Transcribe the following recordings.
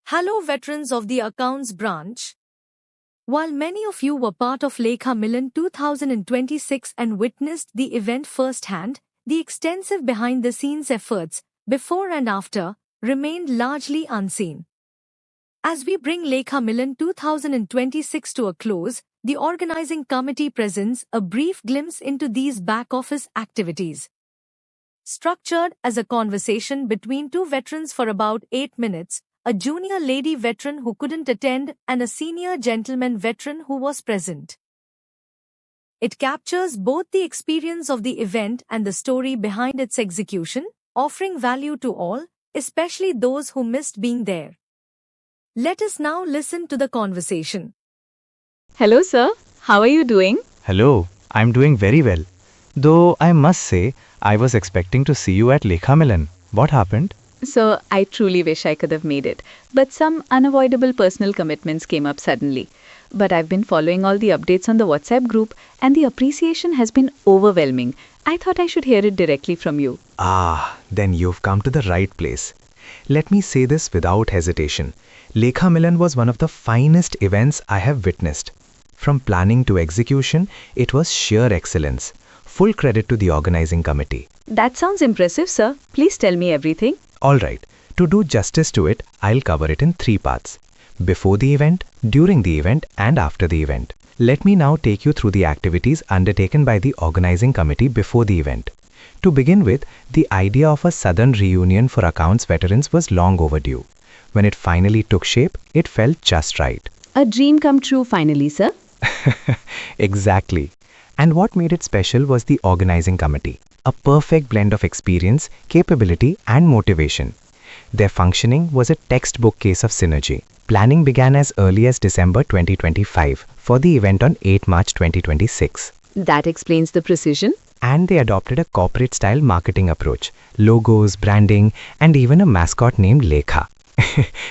Hello, veterans of the Accounts branch. While many of you were part of Lekha Milan 2026 and witnessed the event firsthand, the extensive behind-the-scenes efforts, before and after, remained largely unseen. As we bring Lekha Milan 2026 to a close, the organizing committee presents a brief glimpse into these back-office activities. Structured as a conversation between two veterans for about 8 minutes, a junior lady veteran who couldn't attend and a senior gentleman veteran who was present. It captures both the experience of the event and the story behind its execution, offering value to all, especially those who missed being there. Let us now listen to the conversation. Hello, sir. How are you doing? Hello, I'm doing very well. Though I must say, I was expecting to see you at Lekha Milan. What happened? Sir, I truly wish I could have made it, but some unavoidable personal commitments came up suddenly. But I've been following all the updates on the WhatsApp group, and the appreciation has been overwhelming. I thought I should hear it directly from you. Then you've come to the right place. Let me say this without hesitation. Lekha Milan was one of the finest events I have witnessed. From planning to execution, it was sheer excellence. Full credit to the organizing committee. That sounds impressive, sir. Please tell me everything. Alright, to do justice to it, I'll cover it in 3 parts. Before the event, during the event, and after the event. Let me now take you through the activities undertaken by the organizing committee before the event. To begin with, the idea of a sudden reunion for accounts veterans was long overdue. When it finally took shape, it felt just right. A dream come true finally, sir. Exactly. And what made it special was the organizing committee. A perfect blend of experience, capability, and motivation. Their functioning was a textbook case of synergy. Planning began as early as December 2025 for the event on 8 March 2026. That explains the precision. And they adopted a corporate-style marketing approach, logos, branding, and even a mascot named Lekha.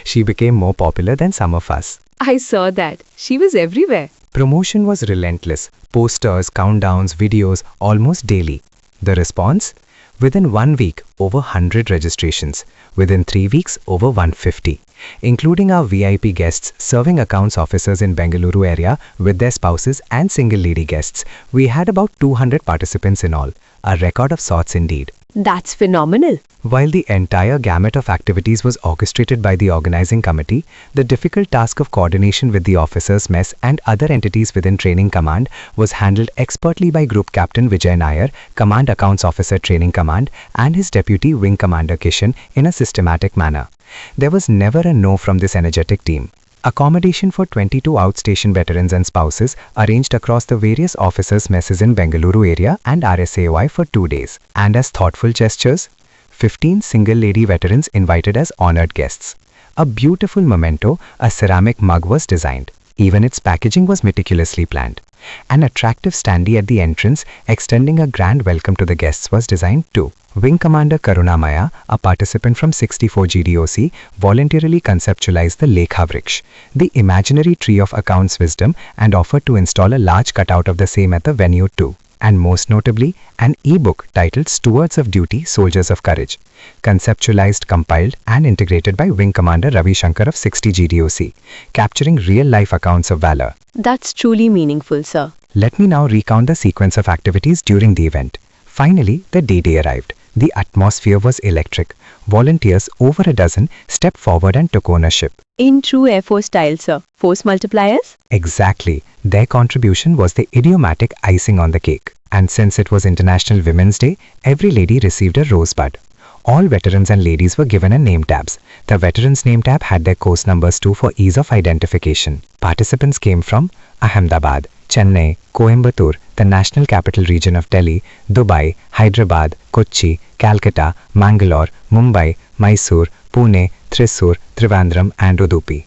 She became more popular than some of us. I saw that. She was everywhere. Promotion was relentless. Posters, countdowns, videos, almost daily. The response? Within 1 week, over 100 registrations. Within 3 weeks, over 150. Including our VIP guests serving accounts officers in Bengaluru area with their spouses and single lady guests, we had about 200 participants in all. A record of sorts indeed. That's phenomenal. While the entire gamut of activities was orchestrated by the organizing committee, the difficult task of coordination with the officers' mess and other entities within Training Command was handled expertly by Group Captain Vijay Nair, Command Accounts Officer Training Command, and his Deputy Wing Commander Kishan in a systematic manner. There was never a no from this energetic team. Accommodation for 22 outstation veterans and spouses arranged across the various officers' messes in Bengaluru area and RSAOI for 2 days. And as thoughtful gestures, 15 single lady veterans invited as honored guests. A beautiful memento, a ceramic mug was designed. Even its packaging was meticulously planned. An attractive standee at the entrance extending a grand welcome to the guests was designed too. Wing Commander Karunamaya, a participant from 64 GDOC, voluntarily conceptualized the Lekha Vriksh, the imaginary tree of accounts wisdom, and offered to install a large cutout of the same at the venue too. And most notably, an e-book titled Stewards of Duty, Soldiers of Courage, conceptualized, compiled, and integrated by Wing Commander Ravi Shankar of 60 GDOC, capturing real-life accounts of valor. That's truly meaningful, sir. Let me now recount the sequence of activities during the event. Finally, the D-Day arrived. The atmosphere was electric. Volunteers, over a dozen, stepped forward and took ownership. In true Air Force style, sir. Force multipliers? Exactly. Their contribution was the idiomatic icing on the cake. And since it was International Women's Day, every lady received a rosebud. All veterans and ladies were given a name tabs. The veterans name tab had their course numbers too for ease of identification. Participants came from Ahmedabad, Chennai, Coimbatore, the National Capital Region of Delhi, Dubai, Hyderabad, Kochi, Calcutta, Mangalore, Mumbai, Mysore, Pune, Thrissur, Trivandrum and Udupi.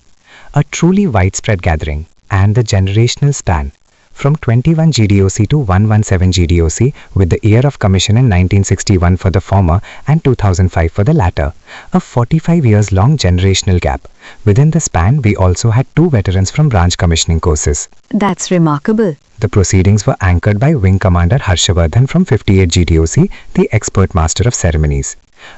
A truly widespread gathering, and the generational span. From 21 GDOC to 117 GDOC with the year of commission in 1961 for the former and 2005 for the latter. A 45 years long generational gap. Within the span, we also had 2 veterans from branch commissioning courses. That's remarkable. The proceedings were anchored by Wing Commander Harshavardhan from 58 GDOC, the expert master of ceremonies.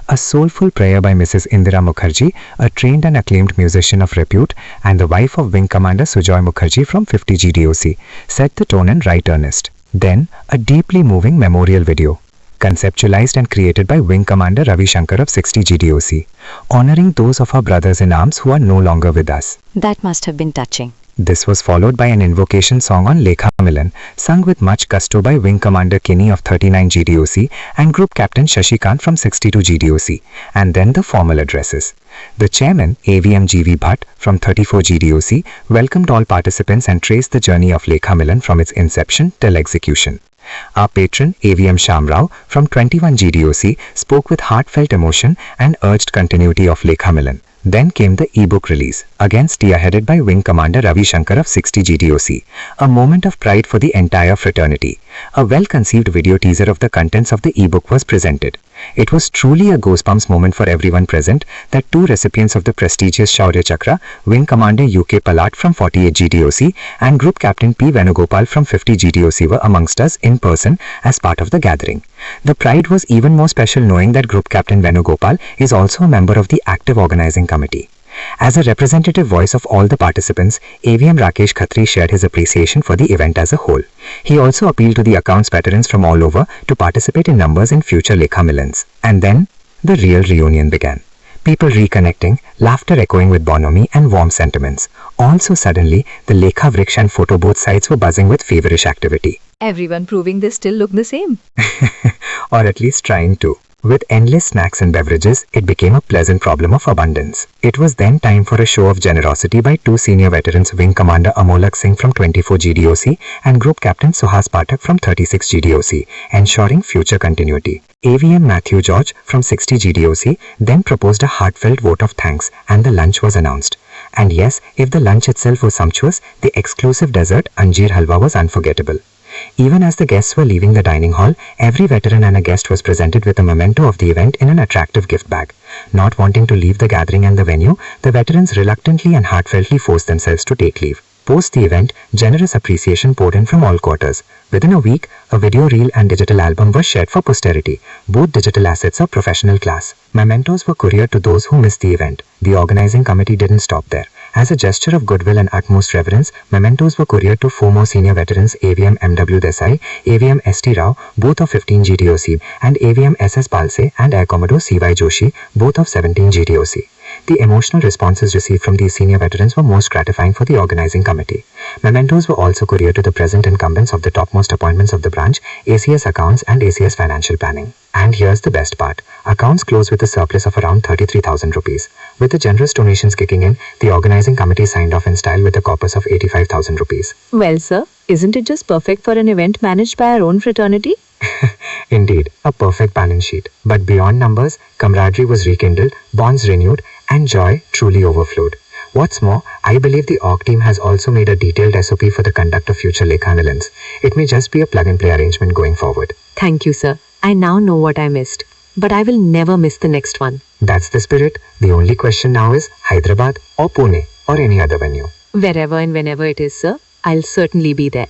A soulful prayer by Mrs. Indira Mukherjee, a trained and acclaimed musician of repute, and the wife of Wing Commander Sujoy Mukherjee from 50 GDOC, set the tone in right earnest. Then, a deeply moving memorial video, conceptualized and created by Wing Commander Ravi Shankar of 60 GDOC, honoring those of our brothers in arms who are no longer with us. That must have been touching. This was followed by an invocation song on Lekha Milan, sung with much gusto by Wing Commander Kinney of 39 GDOC and Group Captain Shashikant from 62 GDOC, and then the formal addresses. The chairman, AVM GV Bhatt from 34 GDOC, welcomed all participants and traced the journey of Lekha Milan from its inception till execution. Our patron, AVM Shamrao from 21 GDOC, spoke with heartfelt emotion and urged continuity of Lekha Milan. Then came the e-book release, again spearheaded by Wing Commander Ravi Shankar of 60 GDOC, a moment of pride for the entire fraternity. A well-conceived video teaser of the contents of the e-book was presented. It was truly a goosebumps moment for everyone present that two recipients of the prestigious Shaurya Chakra, Wing Commander UK Palat from 48 GDOC and Group Captain P. Venugopal from 50 GDOC were amongst us in person as part of the gathering. The pride was even more special knowing that Group Captain Venugopal is also a member of the active organizing committee. As a representative voice of all the participants, AVM Rakesh Khatri shared his appreciation for the event as a whole. He also appealed to the accounts veterans from all over to participate in numbers in future Lekha Milans. And then, the real reunion began. People reconnecting, laughter echoing with bonhomie and warm sentiments. Also suddenly, the Lekha Vriksha and photo booth sites were buzzing with feverish activity. Everyone proving they still look the same. Or at least trying to. With endless snacks and beverages, it became a pleasant problem of abundance. It was then time for a show of generosity by two senior veterans, Wing Commander Amolak Singh from 24 GDOC and Group Captain Suhas Pathak from 36 GDOC, ensuring future continuity. AVM Matthew George from 60 GDOC then proposed a heartfelt vote of thanks and the lunch was announced. And yes, if the lunch itself was sumptuous, the exclusive dessert Anjeer Halwa was unforgettable. Even as the guests were leaving the dining hall, every veteran and a guest was presented with a memento of the event in an attractive gift bag. Not wanting to leave the gathering and the venue, the veterans reluctantly and heartfeltly forced themselves to take leave. Post the event, generous appreciation poured in from all quarters. Within a week, a video reel and digital album was shared for posterity. Both digital assets are professional class. Mementos were couriered to those who missed the event. The organizing committee didn't stop there. As a gesture of goodwill and utmost reverence, mementos were couriered to four more senior veterans, AVM M.W. Desai, AVM S.T. Rao, both of 15 GDOC, and AVM S.S. Palse and Air Commodore C.Y. Joshi, both of 17 GDOC. The emotional responses received from these senior veterans were most gratifying for the organizing committee. Mementos were also couriered to the present incumbents of the topmost appointments of the branch, ACS Accounts and ACS Financial Planning. And here's the best part. Accounts closed with a surplus of around 33,000 rupees. With the generous donations kicking in, the organizing committee signed off in style with a corpus of 85,000 rupees. Well, sir, isn't it just perfect for an event managed by our own fraternity? Indeed, a perfect balance sheet. But beyond numbers, camaraderie was rekindled, bonds renewed, and joy truly overflowed. What's more, I believe the org team has also made a detailed SOP for the conduct of future Lekha Milans. It may just be a plug-and-play arrangement going forward. Thank you, sir. I now know what I missed. But I will never miss the next one. That's the spirit. The only question now is Hyderabad or Pune or any other venue. Wherever and whenever it is, sir, I'll certainly be there.